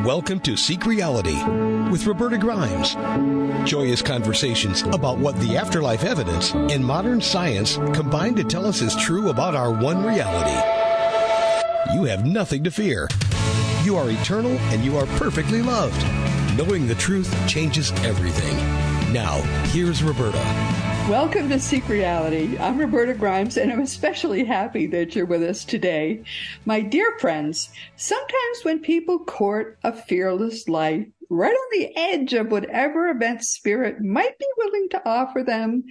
Welcome to Seek Reality with Roberta Grimes. Joyous conversations about what the afterlife evidence and modern science combine to tell us is true about our one reality. You have nothing to fear. You are eternal and you are perfectly loved. Knowing the truth changes everything. Now, here's Roberta. Welcome to Seek Reality. I'm Roberta Grimes, and I'm especially happy that you're with us today. My dear friends, sometimes when people court a fearless life, right on the edge of whatever event Spirit might be willing to offer them,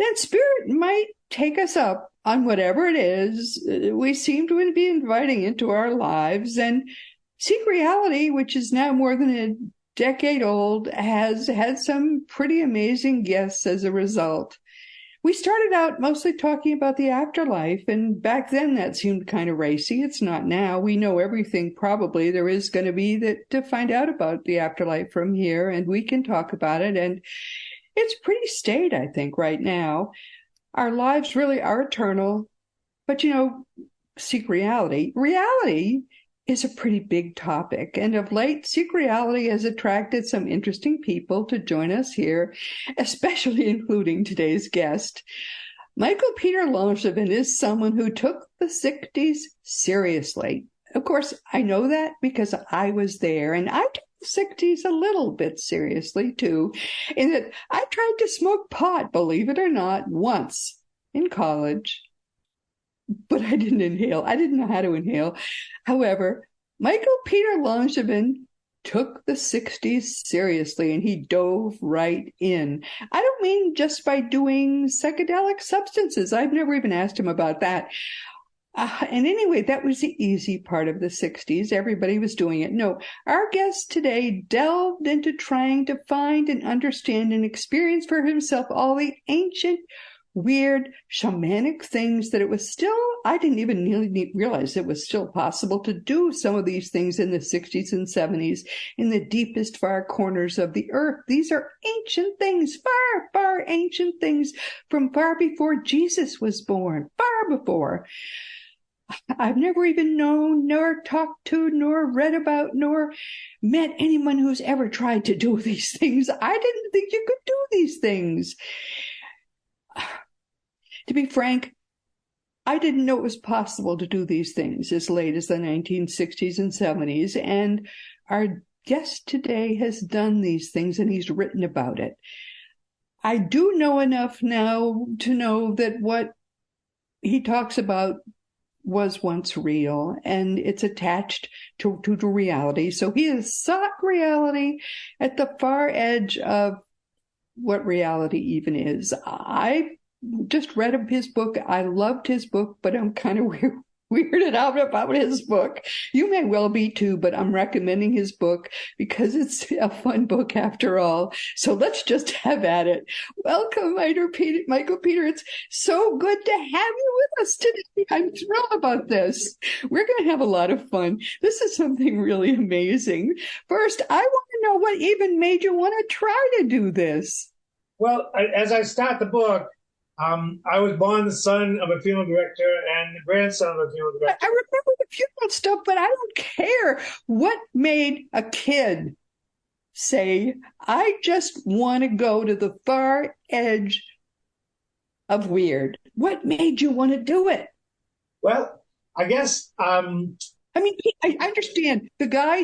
then Spirit might take us up on whatever it is we seem to be inviting into our lives. And Seek Reality, which is now more than a decade old, has had some pretty amazing guests as a result. We started out mostly talking about the afterlife, and back then that seemed kind of racy. It's not now. We know everything probably there is going to be to find out about the afterlife from here, and we can talk about it, and it's pretty staid, I think, right now. Our lives really are eternal, but seek reality. Reality is a pretty big topic, and of late, Seek Reality has attracted some interesting people to join us here, especially including today's guest. Michael Peter Langevin is someone who took the 60s seriously. Of course, I know that because I was there, and I took the 60s a little bit seriously, too, in that I tried to smoke pot, believe it or not, once in college. But I didn't inhale. I didn't know how to inhale. However, Michael Peter Langevin took the 60s seriously, and he dove right in. I don't mean just by doing psychedelic substances. I've never even asked him about that. And anyway, that was the easy part of the 60s. Everybody was doing it. No, our guest today delved into trying to find and understand and experience for himself all the ancient, weird, shamanic things that I didn't even realize it was still possible to do some of these things in the 60s and 70s in the deepest, far corners of the earth. These are ancient things, far, far ancient things from far before Jesus was born, far before. I've never even known, nor talked to, nor read about, nor met anyone who's ever tried to do these things. I didn't think you could do these things. To be frank, I didn't know it was possible to do these things as late as the 1960s and 70s, and our guest today has done these things, and he's written about it. I do know enough now to know that what he talks about was once real, and it's attached to reality. So he has sought reality at the far edge of what reality even is. I just read his book. I loved his book, but I'm kind of weirded out about his book. You may well be too, but I'm recommending his book because it's a fun book after all. So let's just have at it. Welcome, Michael Peter. It's so good to have you with us today. I'm thrilled about this. We're going to have a lot of fun. This is something really amazing. First, I want to know what even made you want to try to do this. Well, as I start the book, I was born the son of a funeral director and the grandson of a funeral director. I remember the funeral stuff, but I don't care. What made a kid say, I just want to go to the far edge of weird? What made you want to do it? Well, I guess... I understand. The guy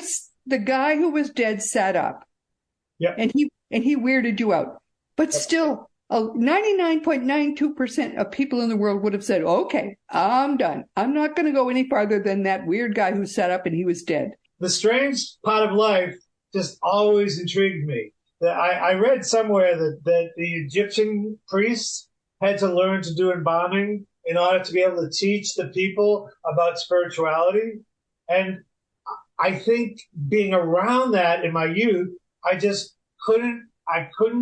who was dead sat up. Yeah. And he weirded you out. But still... 99.92% of people in the world would have said, okay, I'm done. I'm not going to go any farther than that weird guy who sat up and he was dead. The strange part of life just always intrigued me. I read somewhere that the Egyptian priests had to learn to do embalming in order to be able to teach the people about spirituality. And I think being around that in my youth, I just couldn't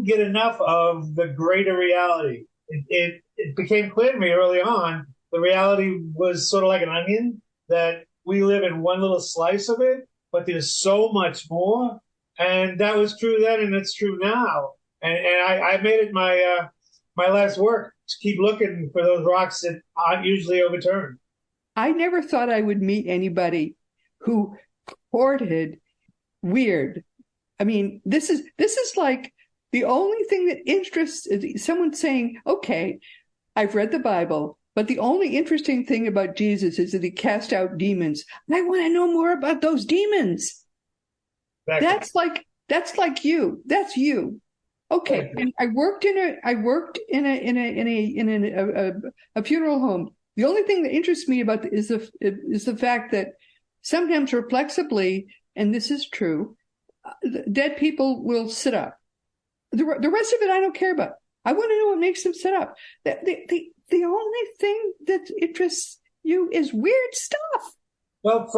get enough of the greater reality. It became clear to me early on, the reality was sort of like an onion, that we live in one little slice of it, but there's so much more. And that was true then, and it's true now. And I made it my life's work to keep looking for those rocks that aren't usually overturned. I never thought I would meet anybody who courted weird. I mean, this is like the only thing that interests someone saying, okay, I've read the Bible, but the only interesting thing about Jesus is that he cast out demons. I want to know more about those demons. Exactly. That's like you. That's you. Okay. And I worked in a funeral home. The only thing that interests me about is the fact that sometimes reflexively, and this is true, dead people will sit up. The rest of it I don't care about. I want to know what makes them sit up. The only thing that interests you is weird stuff. Well,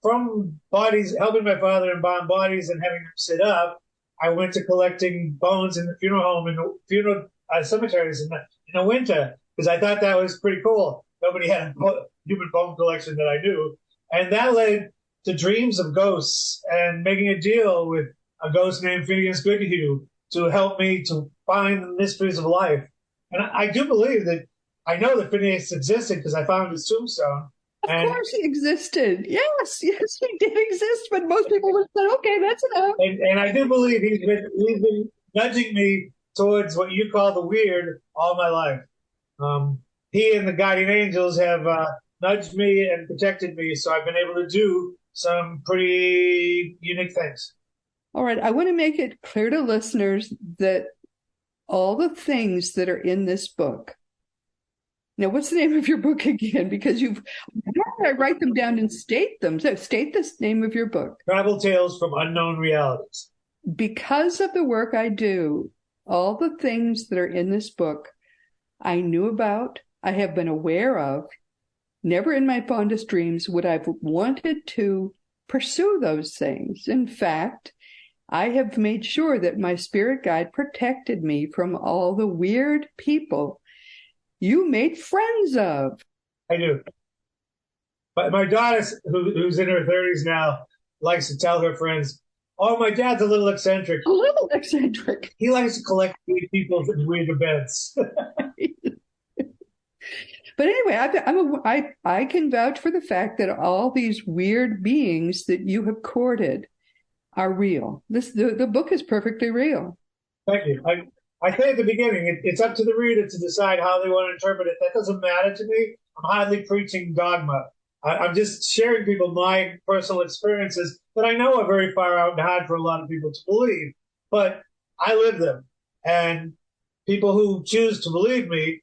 from bodies, helping my father embalm bodies and having them sit up, I went to collecting bones in the funeral home and funeral cemeteries in the winter, because I thought that was pretty cool. Nobody had a human bone collection that I knew. And that led to dreams of ghosts and making a deal with a ghost named Phineas Goodhue to help me to find the mysteries of life. And I do believe that, I know that Phineas existed because I found his tombstone. Of course he existed. Yes, he did exist, but most people would say, okay, that's enough. And I do believe he's been nudging me towards what you call the weird all my life. He and the guardian angels have nudged me and protected me, so I've been able to do some pretty unique things. All right, I want to make it clear to listeners that all the things that are in this book. Now, what's the name of your book again? Because I write them down and state them. So state the name of your book. Travel Tales from Unknown Realities. Because of the work I do, all the things that are in this book, I knew about, I have been aware of. Never in my fondest dreams would I've wanted to pursue those things. In fact, I have made sure that my spirit guide protected me from all the weird people you made friends of. I do. But my daughter, who's in her 30s now, likes to tell her friends, oh, my dad's a little eccentric. A little eccentric. He likes to collect weird people in weird events. But anyway, I can vouch for the fact that all these weird beings that you have courted are real. The book is perfectly real. Thank you. I say at the beginning, it's up to the reader to decide how they want to interpret it. That doesn't matter to me. I'm hardly preaching dogma. I'm just sharing people my personal experiences that I know are very far out and hard for a lot of people to believe. But I live them. And people who choose to believe me,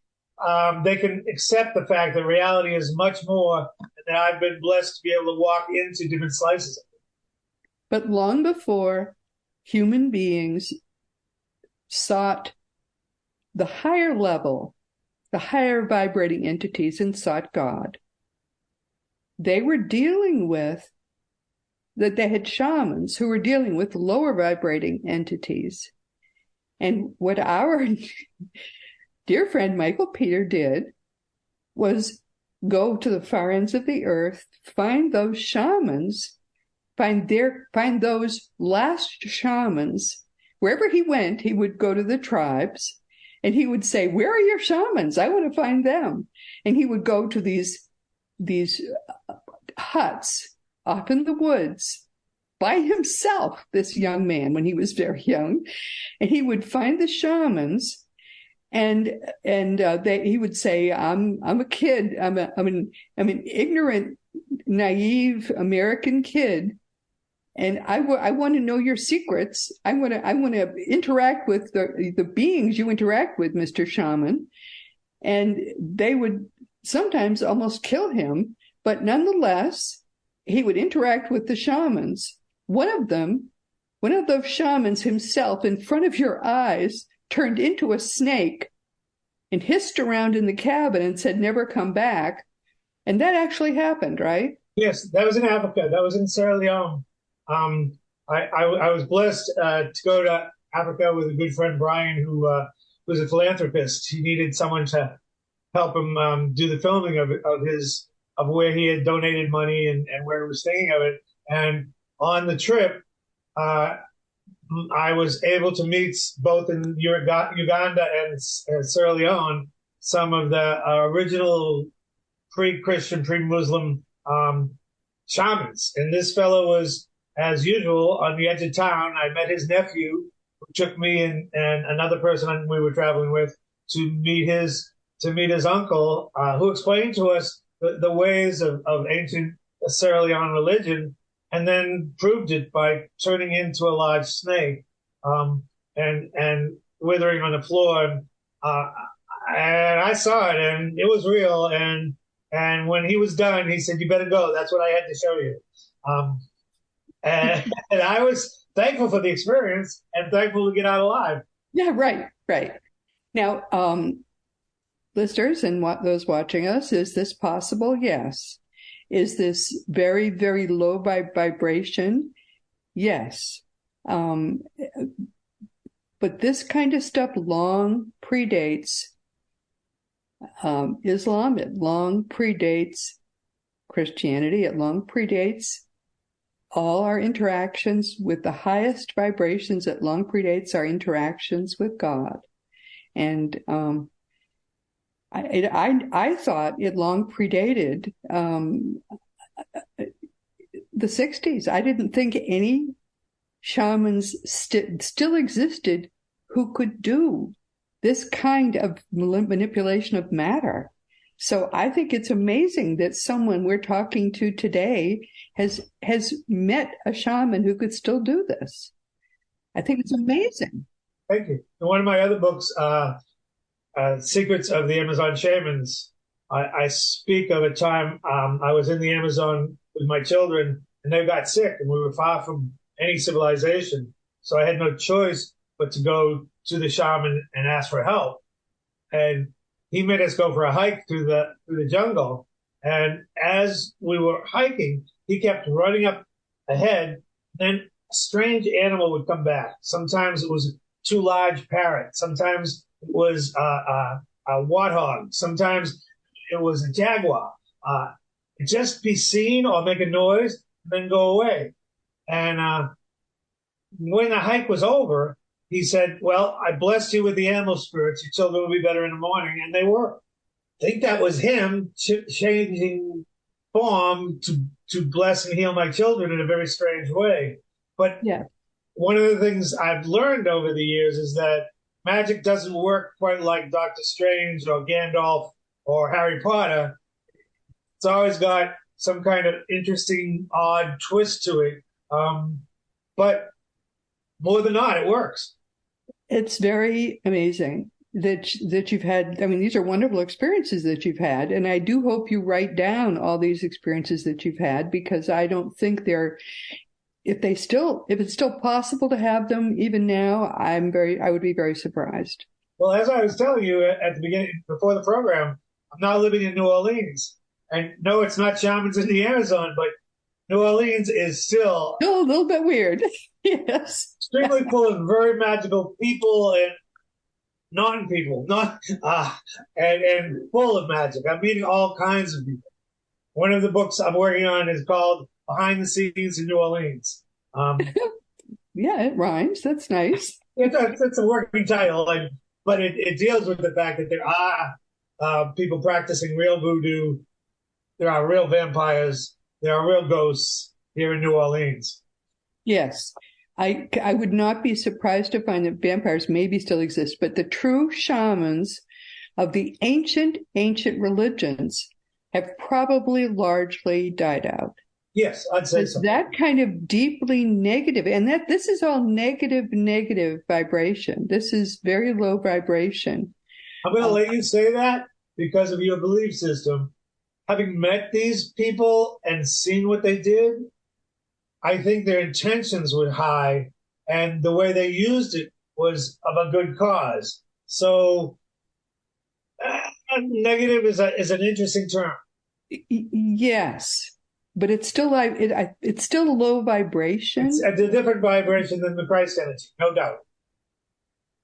they can accept the fact that reality is much more, and that I've been blessed to be able to walk into different slices of it. But long before human beings sought the higher level, the higher vibrating entities, and sought God, they were dealing with, that they had shamans who were dealing with lower vibrating entities. And what our dear friend Michael Peter did was go to the far ends of the earth, find those shamans, find those last shamans. Wherever he went, he would go to the tribes and he would say, where are your shamans? I want to find them. And he would go to these huts off in the woods by himself, this young man, when he was very young, and he would find the shamans. And he would say, I'm a kid. I'm an ignorant, naive American kid, and I want to know your secrets. I want to interact with the beings you interact with, Mr. Shaman. And they would sometimes almost kill him, but nonetheless, he would interact with the shamans. One of those shamans himself, in front of your eyes, turned into a snake and hissed around in the cabin and said, never come back. And that actually happened, right? Yes, that was in Africa. That was in Sierra Leone. I was blessed to go to Africa with a good friend, Brian, who was a philanthropist. He needed someone to help him do the filming of where he had donated money and where he was thinking of it. And on the trip, I was able to meet both in Uganda and Sierra Leone some of the original pre-Christian, pre-Muslim shamans. And this fellow was as usual, on the edge of town, I met his nephew, who took me and another person we were traveling with to meet his uncle, who explained to us the ways of ancient Sarlian religion, and then proved it by turning into a large snake, and withering on the floor. And I saw it, and it was real. And when he was done, he said, "You better go. That's what I had to show you." And I was thankful for the experience and thankful to get out alive. Yeah, right, right. Now, listeners and those watching us, is this possible? Yes. Is this very, very low vibration? Yes. But this kind of stuff long predates Islam. It long predates Christianity. It long predates all our interactions with the highest vibrations. It long predates our interactions with God. And I thought it long predated the 60s. I didn't think any shamans still existed who could do this kind of manipulation of matter. So I think it's amazing that someone we're talking to today has met a shaman who could still do this. I think it's amazing. Thank you. In one of my other books, Secrets of the Amazon Shamans, I speak of a time I was in the Amazon with my children, and they got sick, and we were far from any civilization. So I had no choice but to go to the shaman and ask for help. And he made us go for a hike through the jungle. And as we were hiking, he kept running up ahead. Then a strange animal would come back. Sometimes it was two large parrots. Sometimes it was a warthog. Sometimes it was a jaguar. Just be seen or make a noise, and then go away. And when the hike was over, he said, "Well, I blessed you with the animal spirits. Your children will be better in the morning." And they were. I think that was him changing form to bless and heal my children in a very strange way. But yeah, one of the things I've learned over the years is that magic doesn't work quite like Doctor Strange or Gandalf or Harry Potter. It's always got some kind of interesting, odd twist to it. But more than not, it works. It's very amazing that you've had. I mean, these are wonderful experiences that you've had. And I do hope you write down all these experiences that you've had, because I don't think if it's still possible to have them even now, I would be very surprised. Well, as I was telling you at the beginning, before the program, I'm now living in New Orleans. And no, it's not shamans in the Amazon, but New Orleans is still a little bit weird. Yes. Extremely full of very magical people and non-people, and full of magic. I'm meeting all kinds of people. One of the books I'm working on is called Behind the Scenes in New Orleans. Yeah, it rhymes. That's nice. It's a working title, but it deals with the fact that there are people practicing real voodoo. There are real vampires. There are real ghosts here in New Orleans. Yes. I would not be surprised to find that vampires maybe still exist, but the true shamans of the ancient religions have probably largely died out. Yes, I'd say so. That kind of deeply negative, and this is all negative vibration. This is very low vibration. I'm going to let you say that because of your belief system. Having met these people and seen what they did, I think their intentions were high, and the way they used it was of a good cause. So, negative is an interesting term. Yes, but it's still it's still low vibration. It's a different vibration than the Christ energy, no doubt.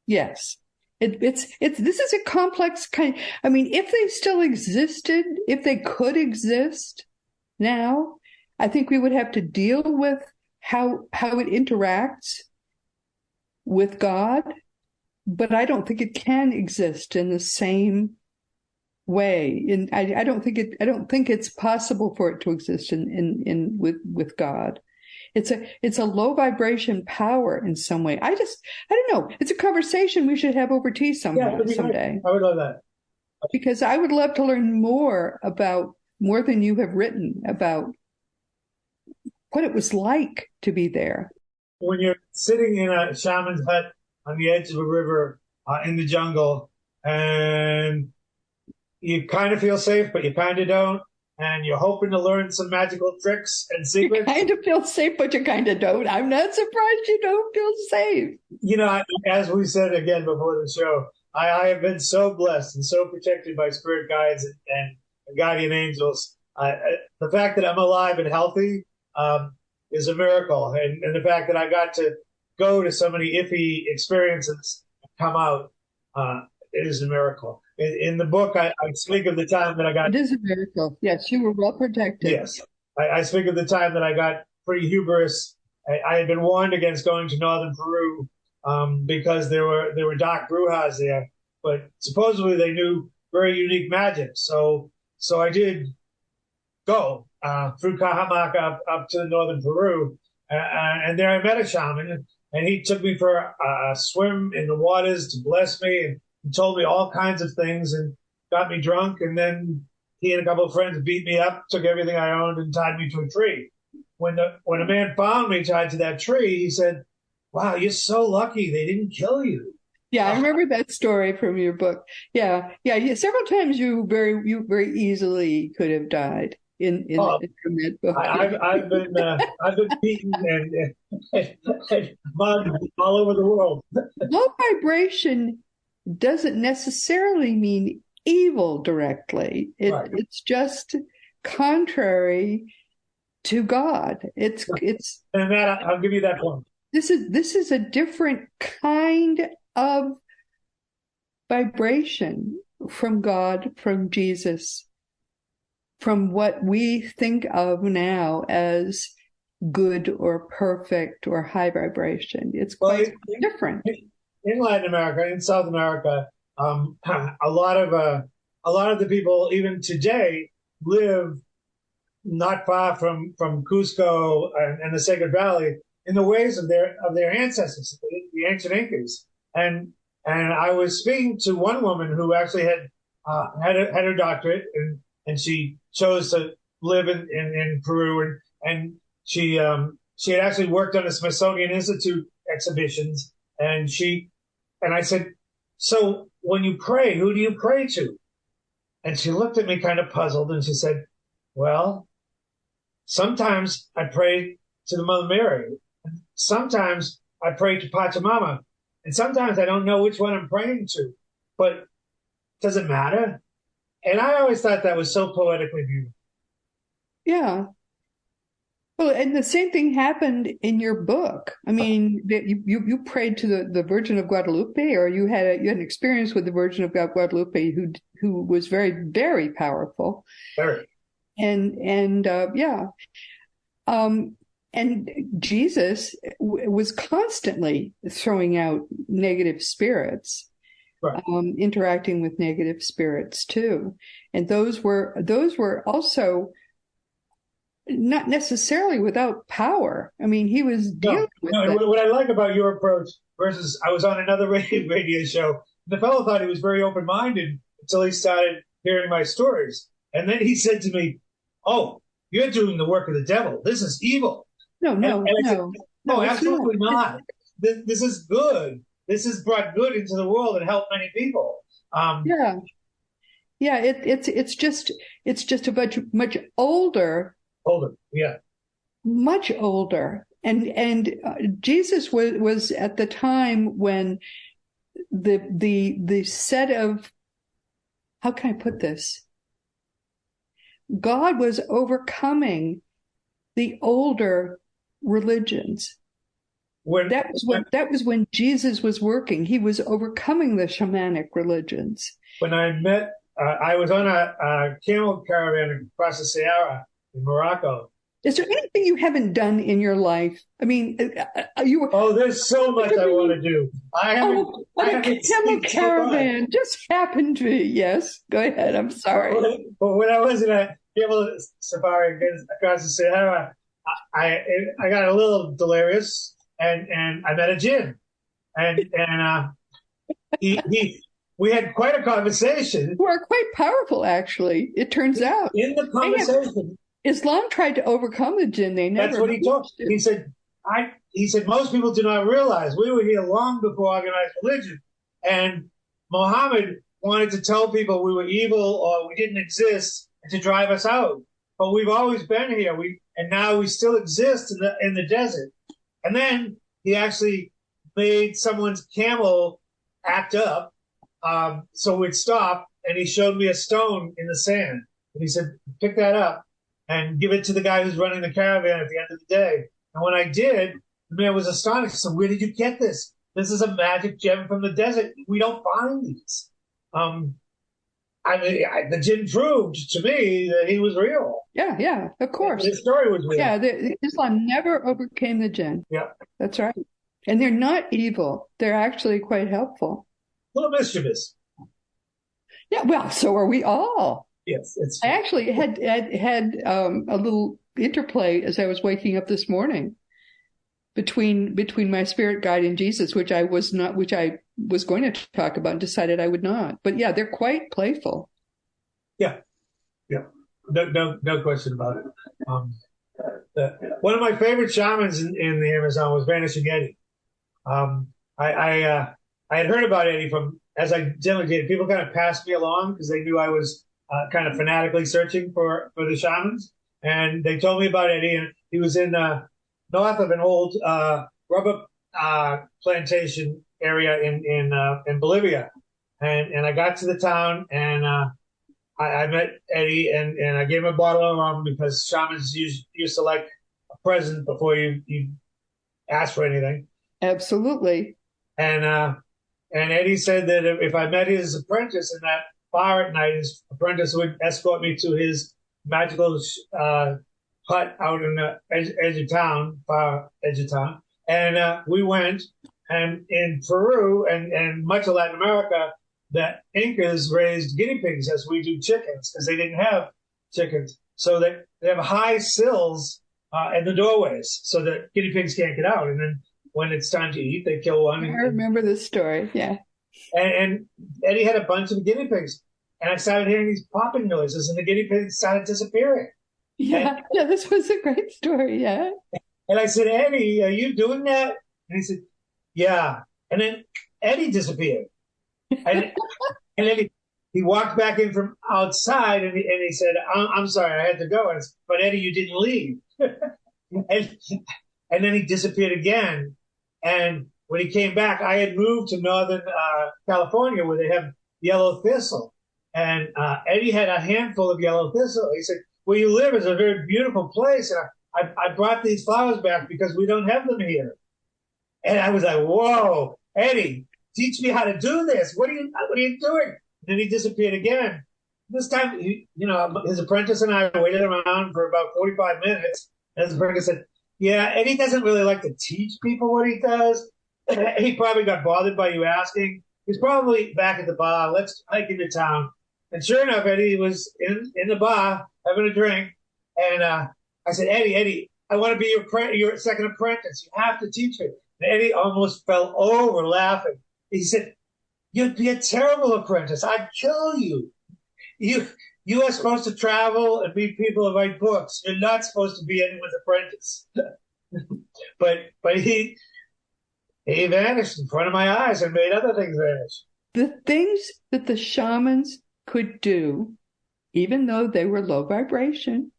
Yes, this is a complex kind. I mean, if they still existed, if they could exist now, I think we would have to deal with how it interacts with God, but I don't think it can exist in the same way. And I don't think it's possible for it to exist with God. it's a low vibration power in some way. I don't know. It's a conversation we should have over tea someday. I would love that. Because I would love to learn more than you have written about what it was like to be there. When you're sitting in a shaman's hut on the edge of a river in the jungle, and you kind of feel safe, but you kind of don't, and you're hoping to learn some magical tricks and secrets. You kind of feel safe, but you kind of don't. I'm not surprised you don't feel safe. You know, as we said again before the show, I have been so blessed and so protected by spirit guides and guardian angels. The fact that I'm alive and healthy is a miracle. And the fact that I got to go to so many iffy experiences and come out is a miracle. In the book, I speak of the time that I got... It is a miracle. Yes, you were well protected. Yes. I speak of the time that I got pretty hubris. I had been warned against going to northern Peru because there were dark brujas there, but supposedly they knew very unique magic. So I did go through Cajamarca up to northern Peru, and there I met a shaman, and he took me for a swim in the waters to bless me, and he told me all kinds of things and got me drunk, and then he and a couple of friends beat me up, took everything I owned, and tied me to a tree. When a man found me tied to that tree, he said, "Wow, you're so lucky they didn't kill you." Yeah, I remember that story from your book. Yeah. Several times you very easily could have died in from that book. I've been beaten and mugged all over the world. Low vibration doesn't necessarily mean evil directly. Right. It's just contrary to God. It's and that I'll give you that point. This is a different kind of vibration from God, from Jesus, from what we think of now as good or perfect or high vibration. It's quite different. In Latin America, in South America, a lot of the people even today live not far from Cusco and the Sacred Valley in the ways of their ancestors, the ancient Incas. And I was speaking to one woman who actually had her doctorate, and she chose to live in Peru, and she had actually worked on the Smithsonian Institute exhibitions, and I said, "So when you pray, who do you pray to?" And she looked at me kind of puzzled, and she said, "Well, sometimes I pray to the Mother Mary. Sometimes I pray to Pachamama. And sometimes I don't know which one I'm praying to. But does it matter?" And I always thought that was so poetically beautiful. Yeah. Well, and the same thing happened in your book. I mean, you prayed to the Virgin of Guadalupe, or you had an experience with the Virgin of Guadalupe who was very, very powerful. Very. And Jesus was constantly throwing out negative spirits, right. Interacting with negative spirits too, and those were also not necessarily without power. I mean, he was dealing with it. What I like about your approach versus I was on another radio show. The fellow thought he was very open-minded until he started hearing my stories, and then he said to me, "Oh, you're doing the work of the devil. This is evil." No, Absolutely not. This is good. This has brought good into the world and helped many people. It's just a much older. Older, yeah. Much older, and Jesus was at the time when the set of, how can I put this? God was overcoming the older religions. That was when Jesus was working. He was overcoming the shamanic religions. When I met, I was on a camel caravan across the Sahara in Morocco. Is there anything you haven't done in your life? I mean, there's so much I want to do. A camel caravan just happened to me. Yes, go ahead. I'm sorry. But when I was in a camel safari across the Sahara, I got a little delirious, and I met a djinn, and he we had quite a conversation. Who are quite powerful, actually. It turns out In the they have, conversation, Islam tried to overcome the jinn. They that's never what he told. managed He said, He said most people do not realize we were here long before organized religion, and Muhammad wanted to tell people we were evil or we didn't exist and to drive us out. But we've always been here. And now we still exist in the desert. And then he actually made someone's camel act up, so we'd stop. And he showed me a stone in the sand, and he said, "Pick that up and give it to the guy who's running the caravan at the end of the day." And when I did, the man was astonished. He said, "Where did you get this? This is a magic gem from the desert. We don't find these." The jinn proved to me that he was real. Yeah, of course. His story was real. Yeah, Islam never overcame the jinn. Yeah. That's right. And they're not evil. They're actually quite helpful. A little mischievous. Yeah, well, so are we all. Yes. I actually had a little interplay as I was waking up this morning between my spirit guide and Jesus, which I was going to talk about and decided I would not. But yeah, they're quite playful. Yeah. No question about it. One of my favorite shamans in the Amazon was Vanishing Eddie. I had heard about Eddie as I generally did. People kind of passed me along because they knew I was kind of fanatically searching for the shamans, and they told me about Eddie, and he was in north of an old rubber plantation area in Bolivia, and I got to the town, and I met Eddie, and I gave him a bottle of rum because shamans used to like a present before you ask for anything. Absolutely. And Eddie said that if I met his apprentice in that bar at night, his apprentice would escort me to his magical hut out in the edge of town, far edge of town. And we went, and in Peru and much of Latin America, the Incas raised guinea pigs as we do chickens because they didn't have chickens. So they have high sills in the doorways so that guinea pigs can't get out. And then when it's time to eat, they kill one. I remember this story, yeah. And Eddie had a bunch of guinea pigs. And I started hearing these popping noises, and the guinea pigs started disappearing. Yeah, this was a great story, yeah. And I said, "Eddie, are you doing that?" And he said, "Yeah." And then Eddie disappeared. And then he walked back in from outside, and he said, I'm sorry, I had to go. But Eddie, you didn't leave. and then he disappeared again. And when he came back, I had moved to Northern California where they have yellow thistle. And Eddie had a handful of yellow thistle. He said, "Where you live is a very beautiful place. And I brought these flowers back because we don't have them here." And I was like, "Whoa, Eddie, teach me how to do this. What are you doing?" And then he disappeared again. This time, his apprentice and I waited around for about 45 minutes. And his apprentice said, "Yeah, Eddie doesn't really like to teach people what he does. He probably got bothered by you asking. He's probably back at the bar. Let's hike into town." And sure enough, Eddie was in the bar having a drink. And I said, Eddie, I want to be your second apprentice. You have to teach me." And Eddie almost fell over laughing. He said, "You'd be a terrible apprentice. I'd kill you. You are supposed to travel and meet people and write books. You're not supposed to be anyone's apprentice." but he vanished in front of my eyes and made other things vanish. The things that the shamans could do, even though they were low vibration,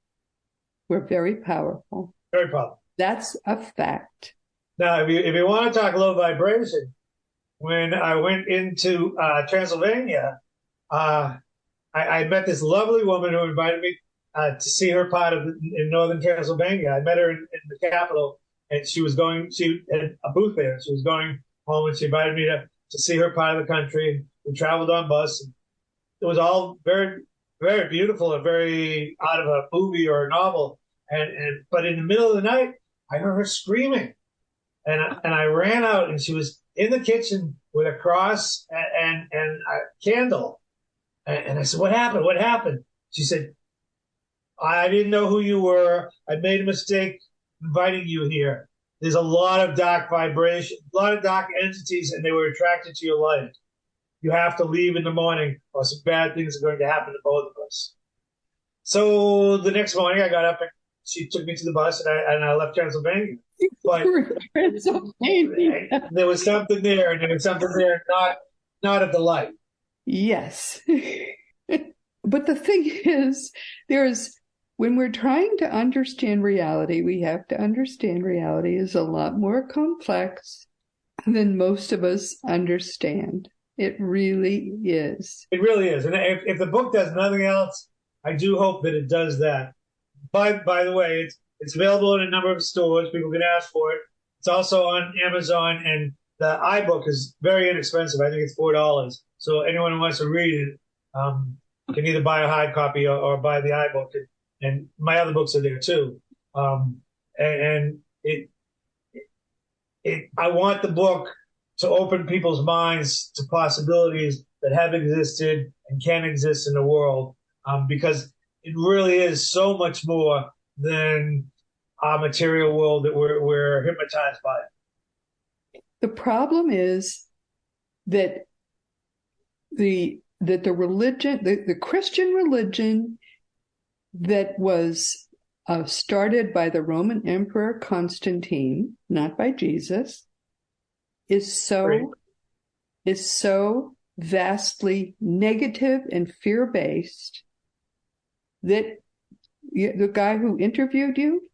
were very powerful. Very powerful. That's a fact. Now, if you want to talk low vibration, when I went into Transylvania, I met this lovely woman who invited me to see her part in northern Transylvania. I met her in the capital, and she had a booth there. She was going home, and she invited me to see her part of the country. We traveled on bus. And it was all very, very beautiful and very out of a movie or a novel. But in the middle of the night, I heard her screaming, and I ran out, and she was in the kitchen with a cross and a candle. And I said, "What happened? What happened?" She said, "I didn't know who you were. I made a mistake inviting you here. There's a lot of dark vibration, a lot of dark entities, and they were attracted to your light. You have to leave in the morning, or some bad things are going to happen to both of us. So the next morning, I got up and she took me to the bus, and I left Pennsylvania. But there was something there, and there was something there not at the light. Yes. But the thing is, when we're trying to understand reality, we have to understand reality is a lot more complex than most of us understand. It really is. It really is. And if the book does nothing else, I do hope that it does that. By the way, it's available in a number of stores. People can ask for it. It's also on Amazon, and the iBook is very inexpensive. I think it's $4. So anyone who wants to read it can either buy a hard copy or buy the iBook. And my other books are there too. And I want the book to open people's minds to possibilities that have existed and can exist in the world, because it really is so much more than our material world that we're hypnotized by. The problem is that the religion, the Christian religion that was started by the Roman Emperor Constantine, not by Jesus, is so vastly negative and fear-based that the guy who interviewed you,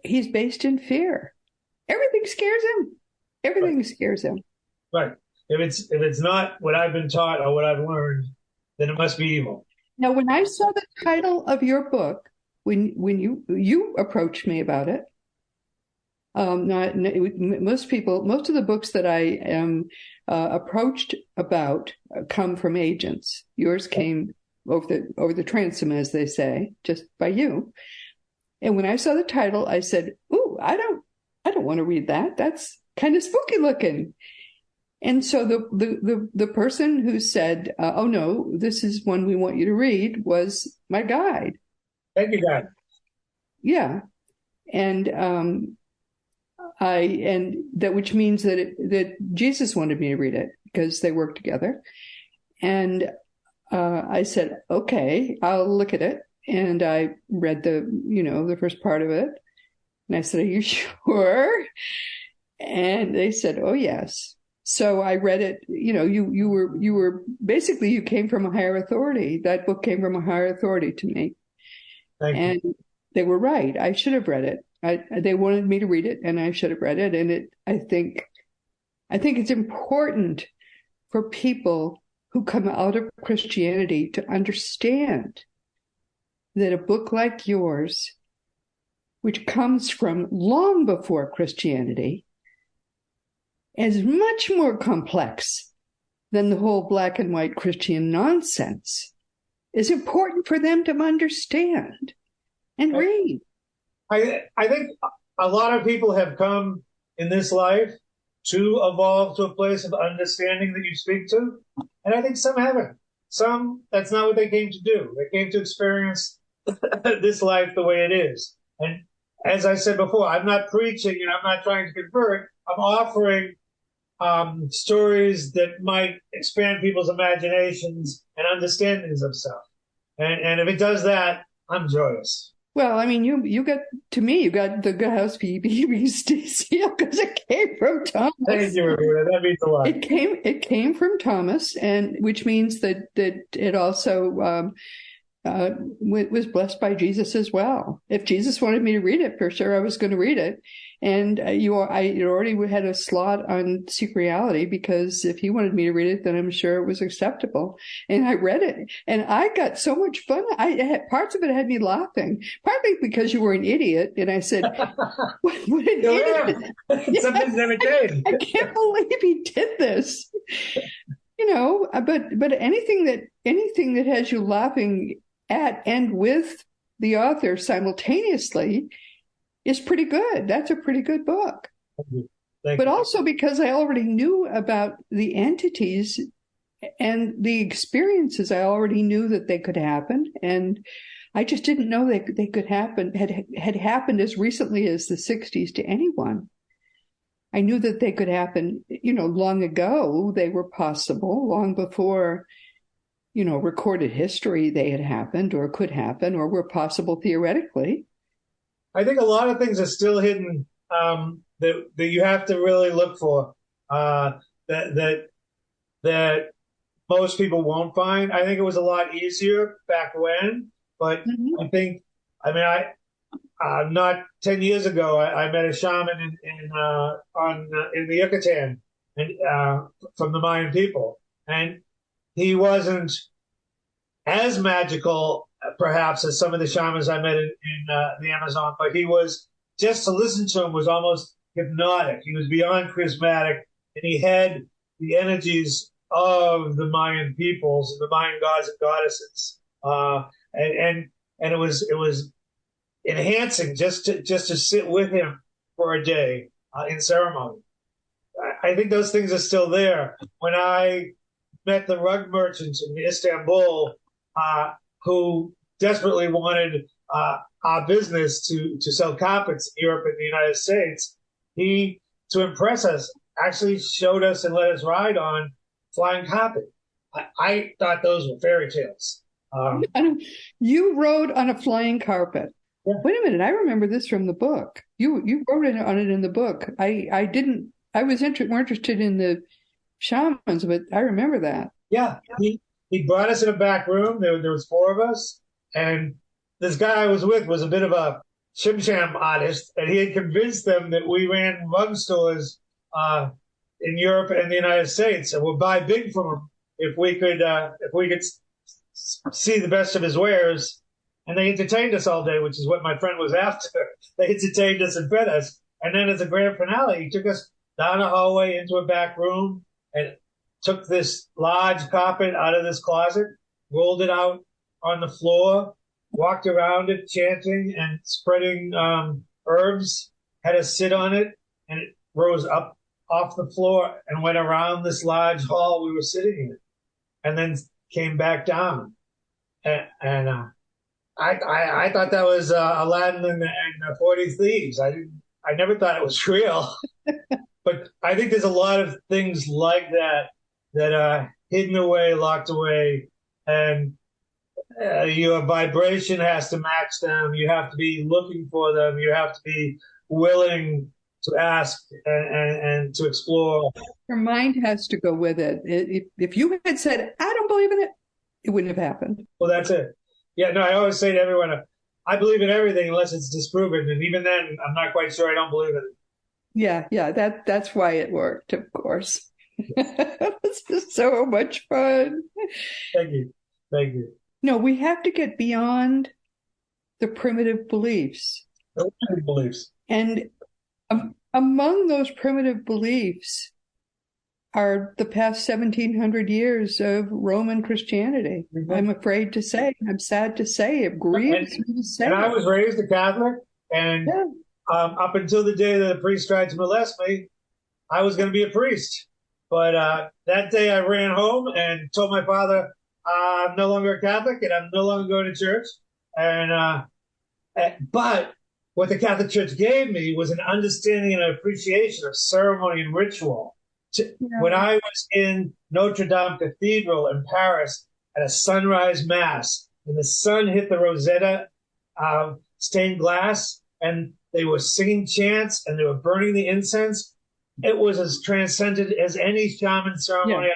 he's based in fear. Everything scares him. Everything Right. scares him. Right. If it's not what I've been taught or what I've learned, then it must be evil. Now, when I saw the title of your book, when you approached me about it, most of the books that I am approached about come from agents. Yours came over the transom, as they say, just by you. And when I saw the title, I said, "Ooh, I don't want to read that. That's kind of spooky looking." And so the person who said, "Oh no, this is one we want you to read," was my guide. Thank you, God. Yeah, and which means that Jesus wanted me to read it because they work together. And I said, "Okay, I'll look at it." And I read the first part of it, and I said, "Are you sure?" And they said, "Oh yes." So I read it. You were basically, you came from a higher authority. That book came from a higher authority to me. Thank you. They were right. I should have read it. They wanted me to read it, and I should have read it. And I think it's important for people who come out of Christianity to understand that a book like yours, which comes from long before Christianity, is much more complex than the whole black and white Christian nonsense, is important for them to understand and read. I think a lot of people have come in this life to evolve to a place of understanding that you speak to, and I think some haven't. Some, that's not what they came to do. They came to experience this life the way it is. And as I said before, I'm not preaching and I'm not trying to convert. I'm offering stories that might expand people's imaginations and understandings of stuff. And if it does that, I'm joyous. Well, I mean, you got the Good House BBC seal because it came from Thomas. Thank you, Roberta. That means a lot. It came from Thomas, and which means that it also was blessed by Jesus as well. If Jesus wanted me to read it, for sure I was going to read it. And I already had a slot on Seek Reality, because if he wanted me to read it, then I'm sure it was acceptable. And I read it, and I got so much fun. Parts of it had me laughing, partly because you were an idiot. And I said, what an idiot. Something's never changed. I can't believe he did this. But anything that has you laughing at and with the author simultaneously is pretty good. That's a pretty good book. Thank but you. Also because I already knew about the entities and the experiences. I already knew that they could happen. And I just didn't know they could happen, had happened as recently as the 60s to anyone. I knew that they could happen, long ago. They were possible, long before, recorded history they had happened or could happen or were possible theoretically. I think a lot of things are still hidden that you have to really look for that most people won't find. I think it was a lot easier back when, but Mm-hmm. not 10 years ago, I met a shaman in the Yucatan and from the Mayan people, and he wasn't as magical, perhaps, as some of the shamans I met in the Amazon, but he was, just to listen to him was almost hypnotic. He was beyond charismatic, and he had the energies of the Mayan peoples, the Mayan gods and goddesses, and it was enhancing just to sit with him for a day in ceremony. I think those things are still there. When I met the rug merchants in Istanbul, who desperately wanted our business to sell carpets in Europe and the United States, he, to impress us, actually showed us and let us ride on flying carpet. I thought those were fairy tales. You rode on a flying carpet. Yeah. Wait a minute, I remember this from the book. You wrote on it in the book. I didn't. I was more interested in the shamans, but I remember that. Yeah, he brought us in a back room. There was four of us, and this guy I was with was a bit of a shim-sham artist, and he had convinced them that we ran rug stores in Europe and the United States, and would buy big from him if we could see the best of his wares. And they entertained us all day, which is what my friend was after. They entertained us and fed us, and then as a grand finale, he took us down a hallway into a back room and took this large carpet out of this closet, rolled it out on the floor, walked around it chanting and spreading herbs, had us sit on it, and it rose up off the floor and went around this large hall we were sitting in, and then came back down. And I thought that was Aladdin and the 40 Thieves. I never thought it was real. But I think there's a lot of things like that are hidden away, locked away, and your vibration has to match them. You have to be looking for them. You have to be willing to ask and to explore. Your mind has to go with it. If you had said, I don't believe in it, it wouldn't have happened. Well, that's it. Yeah, no, I always say to everyone, I believe in everything unless it's disproven. And even then, I'm not quite sure I don't believe in it. Yeah, that's why it worked, of course. This is so much fun. Thank you. No, we have to get beyond the primitive beliefs. The primitive beliefs. And among those primitive beliefs are the past 1,700 years of Roman Christianity. Mm-hmm. I'm afraid to say, I'm sad to say, it grieves me to say. And I was raised a Catholic, and up until the day that a priest tried to molest me, I was going to be a priest. But that day I ran home and told my father, I'm no longer a Catholic and I'm no longer going to church. But what the Catholic Church gave me was an understanding and an appreciation of ceremony and ritual. When I was in Notre Dame Cathedral in Paris at a sunrise mass, and the sun hit the Rosetta stained glass, and they were singing chants and they were burning the incense, it was as transcendent as any shaman ceremony I've done in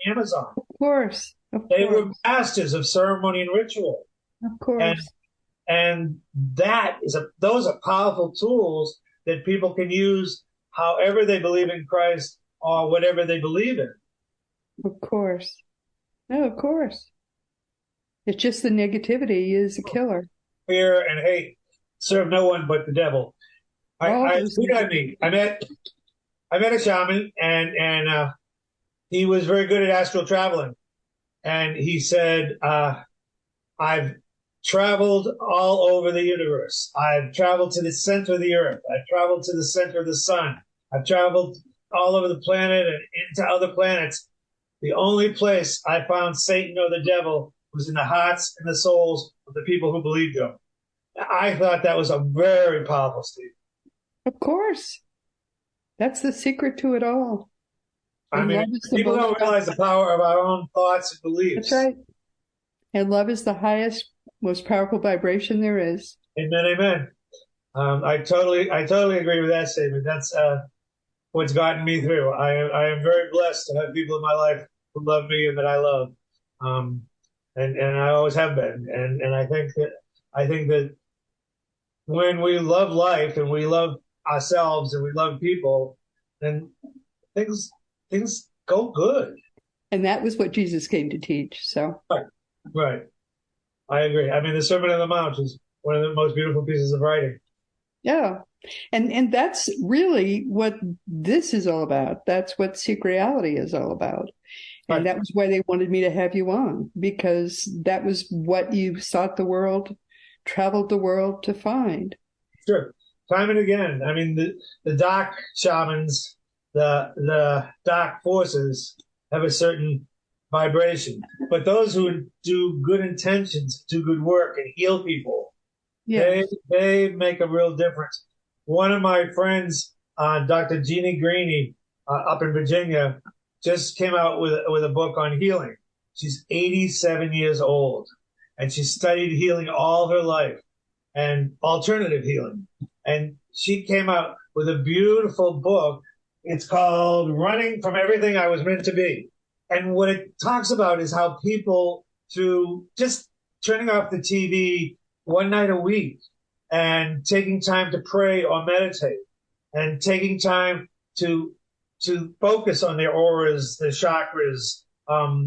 the Amazon. Of course. They were masters of ceremony and ritual. Of course. And those are powerful tools that people can use however they believe in Christ or whatever they believe in. Of course. No, of course. It's just the negativity is a killer. Fear and hate serve no one but the devil. I met a shaman, and he was very good at astral traveling. And he said, I've traveled all over the universe. I've traveled to the center of the earth. I've traveled to the center of the sun. I've traveled all over the planet and into other planets. The only place I found Satan or the devil was in the hearts and the souls of the people who believed him. I thought that was a very powerful statement. Of course. That's the secret to it all. I mean, people don't realize the power of our own thoughts and beliefs. That's right. And love is the highest, most powerful vibration there is. Amen, amen. I totally agree with that statement. That's what's gotten me through. I am very blessed to have people in my life who love me and that I love, and I always have been. And I think that when we love life and we love ourselves and we love people, then things go good. And that was what Jesus came to teach. So right. I agree. I mean, the Sermon on the Mount is one of the most beautiful pieces of writing. Yeah. And that's really what this is all about. That's what Seek Reality is all about. And that was why they wanted me to have you on, because that was what you sought the world, traveled the world to find. Sure. Time and again. I mean, the dark shamans, the dark forces have a certain vibration. But those who do good intentions, do good work, and heal people, yes, they make a real difference. One of my friends, Dr. Jeannie Greeny, up in Virginia, just came out with a book on healing. She's 87 years old, and she studied healing all her life and alternative healing. And she came out with a beautiful book. It's called Running from Everything I Was Meant to Be. And what it talks about is how people, through just turning off the TV one night a week and taking time to pray or meditate and taking time to focus on their auras, their chakras,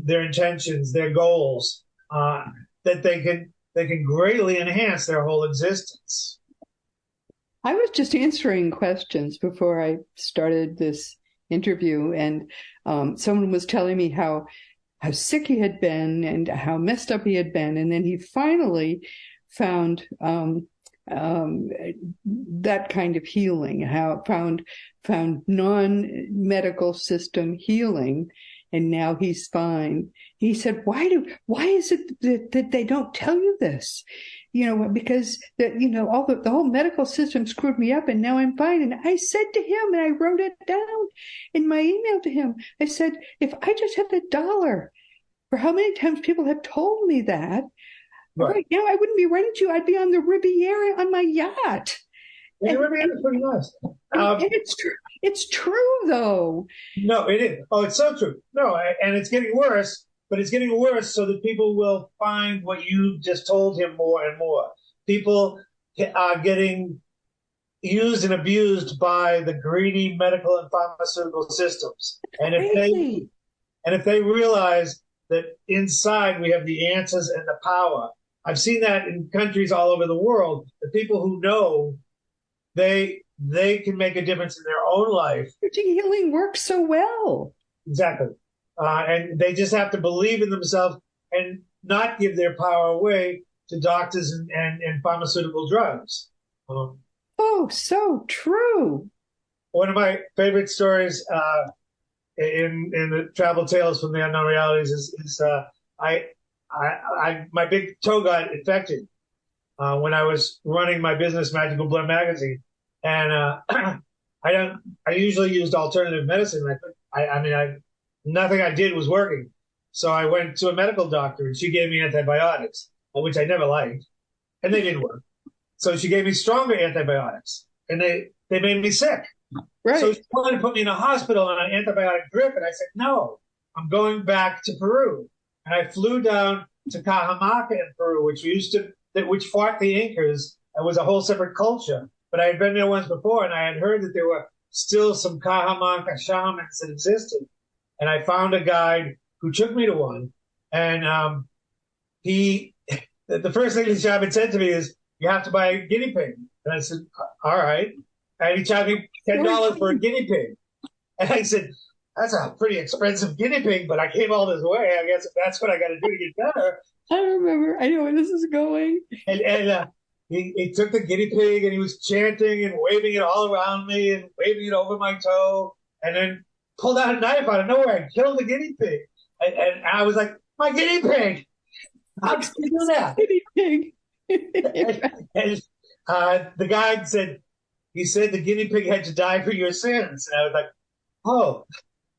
their intentions, their goals, that they can greatly enhance their whole existence. I was just answering questions before I started this interview, and someone was telling me how sick he had been and how messed up he had been, and then he finally found that kind of healing, found non-medical system healing, and now he's fine. He said, why is it that they don't tell you this? Because the whole medical system screwed me up, and now I'm fine. And I said to him, and I wrote it down in my email to him, I said, if I just had $1 for how many times people have told me that, right now I wouldn't be writing to you. I'd be on the Riviera on my yacht. The Riviera is pretty nice. And it's true, though. No, it is. Oh, it's so true. No, and it's getting worse. But it's getting worse so that people will find what you just told him more and more. People are getting used and abused by the greedy medical and pharmaceutical systems. And if they realize that inside we have the answers and the power, I've seen that in countries all over the world. The people who know, they can make a difference in their own life. Healing works so well. Exactly. And they just have to believe in themselves and not give their power away to doctors and pharmaceutical drugs. So true. One of my favorite stories in the travel tales from the unknown realities is my big toe got infected when I was running my business, Magical Blend magazine, and I usually used alternative medicine. Nothing I did was working. So I went to a medical doctor, and she gave me antibiotics, which I never liked, and they didn't work. So she gave me stronger antibiotics, and they made me sick. Right. So she wanted to put me in a hospital on an antibiotic drip, and I said, no, I'm going back to Peru. And I flew down to Cajamarca in Peru, which fought the Incas and was a whole separate culture. But I had been there once before, and I had heard that there were still some Cajamarca shamans that existed. And I found a guide who took me to one. And the first thing the shaman said to me is, you have to buy a guinea pig. And I said, all right. And he charged me $10 for a guinea pig. And I said, that's a pretty expensive guinea pig, but I came all this way. I guess that's what I got to do to get better. I remember. I know where this is going. And he took the guinea pig, and he was chanting and waving it all around me and waving it over my toe, and then pulled out a knife out of nowhere and killed the guinea pig. And I was like, my guinea pig! How did you do that? Guinea And, pig. the guy said, he said the guinea pig had to die for your sins. And I was like, oh.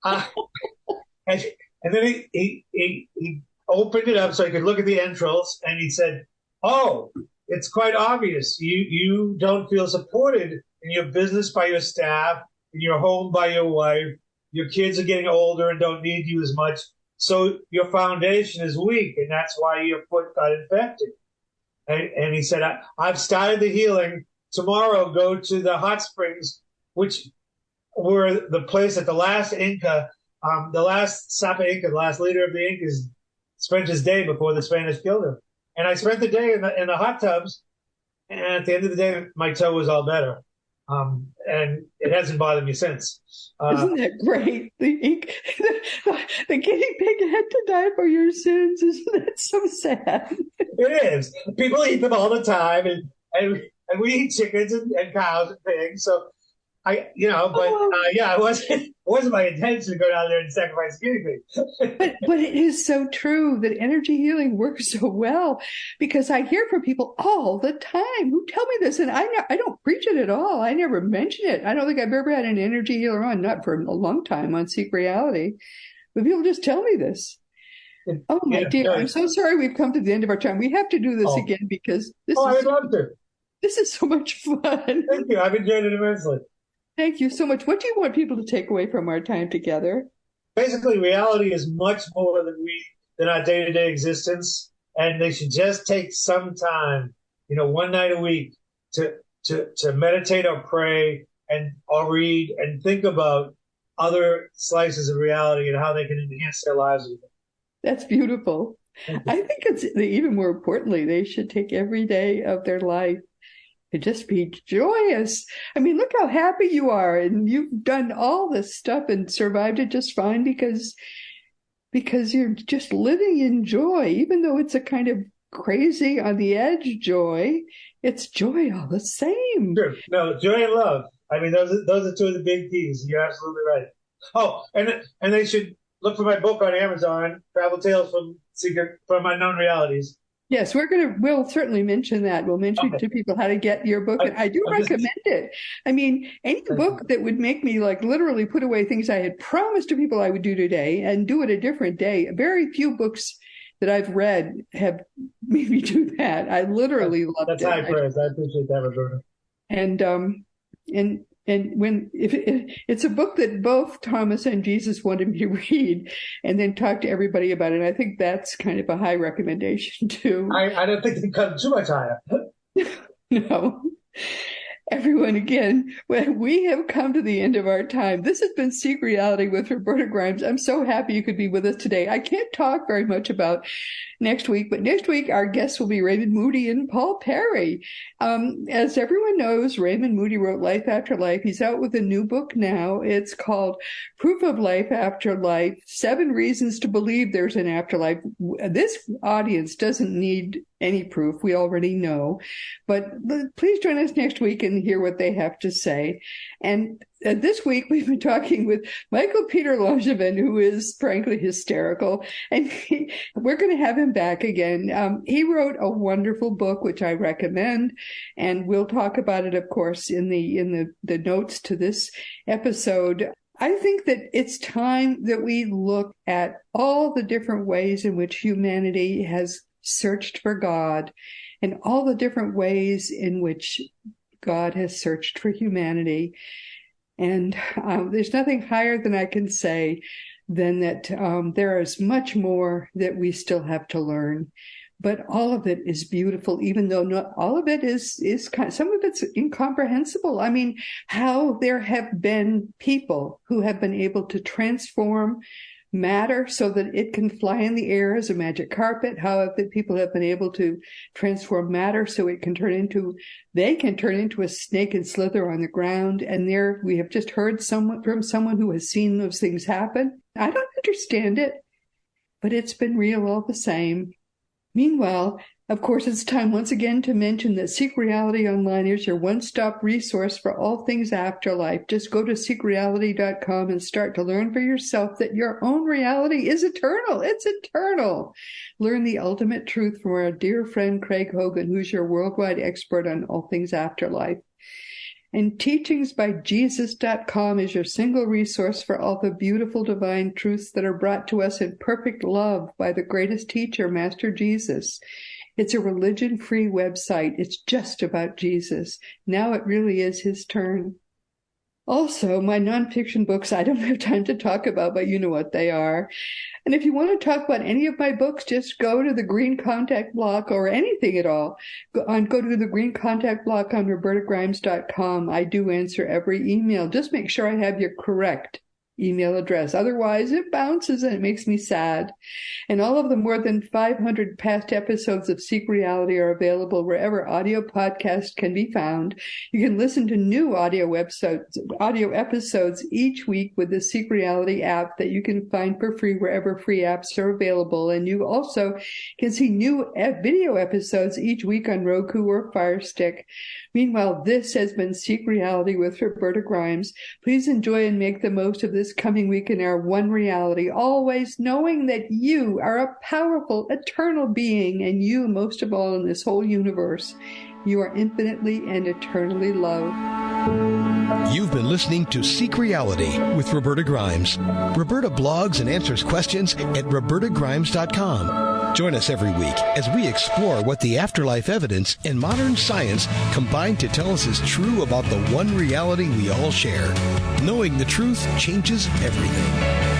Uh, and, and then he opened it up so he could look at the entrails, and he said, oh, it's quite obvious. You don't feel supported in your business by your staff, in your home by your wife. Your kids are getting older and don't need you as much. So your foundation is weak, and that's why your foot got infected. And he said, I've started the healing. Tomorrow, go to the hot springs, which were the place that the last Inca, the last Sapa Inca, the last leader of the Incas, spent his day before the Spanish killed him. And I spent the day in the hot tubs, and at the end of the day, my toe was all better. And it hasn't bothered me since. Isn't that great? The guinea pig had to die for your sins. Isn't that so sad? It is. People eat them all the time, and we eat chickens and cows and pigs. So it wasn't my intention to go down there and sacrifice guinea pigs. But it is so true that energy healing works so well, because I hear from people all the time who tell me this, and I don't preach it at all. I never mention it. I don't think I've ever had an energy healer on, not for a long time, on Seek Reality, but people just tell me this. Oh my dear, I'm so sorry we've come to the end of our time. We have to do this again, because I would love to. This is so much fun. Thank you. I've enjoyed it immensely. Thank you so much. What do you want people to take away from our time together? Basically, reality is much more than our day-to-day existence, and they should just take some time, one night a week, to meditate or pray or read and think about other slices of reality and how they can enhance their lives with it. That's beautiful. I think it's even more importantly, they should take every day of their life and just be joyous. I mean, look how happy you are, and you've done all this stuff and survived it just fine because you're just living in joy, even though it's a kind of crazy on the edge joy. It's joy all the same. Sure. No, joy and love. I mean, those are two of the big keys. You're absolutely right. Oh, and they should look for my book on Amazon, Travel Tales from Unknown Realities. Yes, we'll certainly mention that. We'll mention to people how to get your book. And I do recommend it. I mean, any book that would make me literally put away things I had promised to people I would do today and do it a different day. Very few books that I've read have made me do that. I literally loved it. That's high praise. I appreciate that, Roberta. And it's a book that both Thomas and Jesus wanted me to read and then talk to everybody about it. And I think that's kind of a high recommendation too. I don't think they come too much higher. No. Everyone, again, we have come to the end of our time. This has been Seek Reality with Roberta Grimes. I'm so happy you could be with us today. I can't talk very much about next week, but next week our guests will be Raymond Moody and Paul Perry. As everyone knows, Raymond Moody wrote Life After Life. He's out with a new book now. It's called Proof of Life After Life, 7 Reasons to Believe There's an Afterlife. This audience doesn't need any proof. We already know. But please join us next week and hear what they have to say. And this week we've been talking with Michael Peter Langevin, who is frankly hysterical. And we're going to have him back again. He wrote a wonderful book, which I recommend. And we'll talk about it, of course, in the notes to this episode. I think that it's time that we look at all the different ways in which humanity has searched for God and all the different ways in which God has searched for humanity. And there's nothing higher than I can say than that there is much more that we still have to learn. But all of it is beautiful, even though not all of it is some of it's incomprehensible. I mean, how there have been people who have been able to transform matter so that it can fly in the air as a magic carpet, how people have been able to transform matter so it can turn into a snake and slither on the ground. And there we have just heard from someone who has seen those things happen. I don't understand it, but it's been real all the same. Meanwhile, of course, it's time once again to mention that Seek Reality Online is your one-stop resource for all things afterlife. Just go to seekreality.com and start to learn for yourself that your own reality is eternal. It's eternal. Learn the ultimate truth from our dear friend Craig Hogan, who's your worldwide expert on all things afterlife. And teachingsbyjesus.com is your single resource for all the beautiful divine truths that are brought to us in perfect love by the greatest teacher, Master Jesus. It's a religion-free website. It's just about Jesus. Now it really is his turn. Also, my nonfiction books I don't have time to talk about, but you know what they are. And if you want to talk about any of my books, just go to the Green Contact block or anything at all. Go to the Green Contact block on robertagrimes.com. I do answer every email. Just make sure I have your correct email address. Otherwise, it bounces and it makes me sad. And all of the more than 500 past episodes of Seek Reality are available wherever audio podcasts can be found. You can listen to new audio episodes each week with the Seek Reality app that you can find for free wherever free apps are available. And you also can see new video episodes each week on Roku or Fire Stick. Meanwhile, this has been Seek Reality with Roberta Grimes. Please enjoy and make the most of this coming week in our one reality, always knowing that you are a powerful, eternal being, and you, most of all in this whole universe, you are infinitely and eternally loved. You've been listening to Seek Reality with Roberta Grimes. Roberta blogs and answers questions at robertagrimes.com. Join us every week as we explore what the afterlife evidence and modern science combine to tell us is true about the one reality we all share. Knowing the truth changes everything.